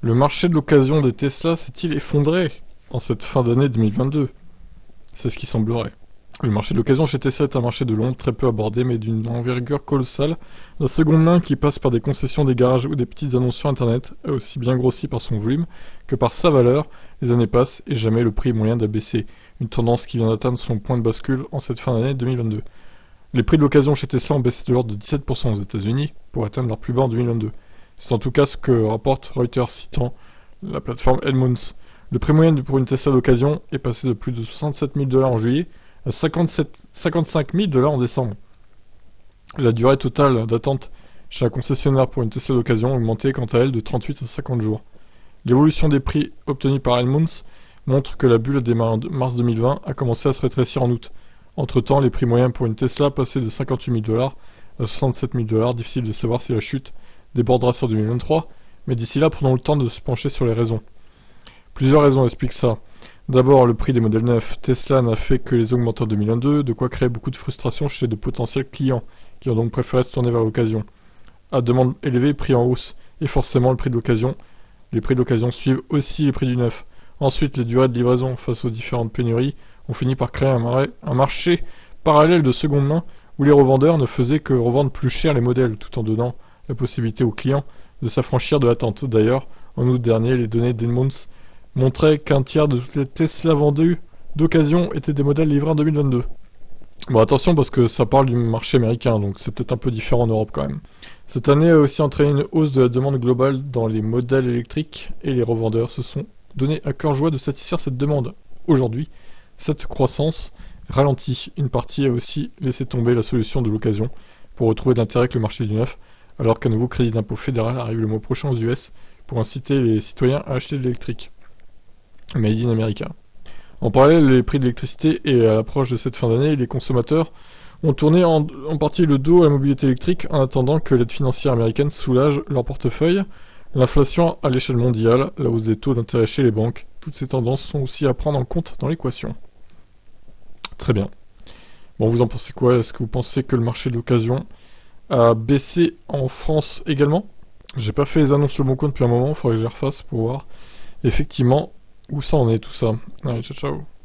Le marché de l'occasion des Tesla s'est-il effondré en cette fin d'année 2022? C'est ce qui semblerait. Le marché de l'occasion chez Tesla est un marché de l'ombre très peu abordé mais d'une envergure colossale. La seconde main qui passe par des concessions, des garages ou des petites annonces sur internet a aussi bien grossi par son volume que par sa valeur. Les années passent et jamais le prix moyen n'a baissé. Une tendance qui vient d'atteindre son point de bascule en cette fin d'année 2022. Les prix de l'occasion chez Tesla ont baissé de l'ordre de 17% aux États-Unis pour atteindre leur plus bas en 2022. C'est en tout cas ce que rapporte Reuters citant la plateforme Edmunds. Le prix moyen pour une Tesla d'occasion est passé de plus de 67 000 $ en juillet à 55 000 $ en décembre. La durée totale d'attente chez un concessionnaire pour une Tesla d'occasion a augmenté quant à elle de 38 à 50 jours. L'évolution des prix obtenus par Edmunds montre que la bulle démarrée en mars 2020 a commencé à se rétrécir en août. Entre-temps, les prix moyens pour une Tesla passaient de 58 000 $ à 67 000 $. Difficile de savoir si la chute débordera sur 2023, mais d'ici là, prenons le temps de se pencher sur les raisons. Plusieurs raisons expliquent ça. D'abord, le prix des modèles neufs. Tesla n'a fait que les augmenter en 2022, de quoi créer beaucoup de frustration chez de potentiels clients, qui ont donc préféré se tourner vers l'occasion. À demande élevée, prix en hausse, et forcément le prix de l'occasion. Les prix de l'occasion suivent aussi les prix du neuf. Ensuite, les durées de livraison face aux différentes pénuries ont fini par créer un marché parallèle de seconde main où les revendeurs ne faisaient que revendre plus cher les modèles, tout en donnant la possibilité aux clients de s'affranchir de l'attente. D'ailleurs, en août dernier, les données d'Edmunds montraient qu'un tiers de toutes les Tesla vendues d'occasion étaient des modèles livrés en 2022. Bon, attention parce que ça parle du marché américain, donc c'est peut-être un peu différent en Europe quand même. Cette année a aussi entraîné une hausse de la demande globale dans les modèles électriques et les revendeurs se sont donné à cœur joie de satisfaire cette demande. Aujourd'hui, cette croissance ralentit. Une partie a aussi laissé tomber la solution de l'occasion pour retrouver d'intérêt avec le marché du neuf, alors qu'un nouveau crédit d'impôt fédéral arrive le mois prochain aux US pour inciter les citoyens à acheter de l'électrique. Made in America. En parallèle, les prix de l'électricité et à l'approche de cette fin d'année, les consommateurs ont tourné en partie le dos à la mobilité électrique en attendant que l'aide financière américaine soulage leur portefeuille. L'inflation à l'échelle mondiale, la hausse des taux d'intérêt chez les banques, toutes ces tendances sont aussi à prendre en compte dans l'équation. Très bien. Bon, vous en pensez quoi? Est-ce que vous pensez que le marché de l'occasion a baissé en France également? J'ai pas fait les annonces sur mon compte depuis un moment, il faudrait que je les refasse pour voir effectivement où ça en est tout ça. Allez, ciao ciao.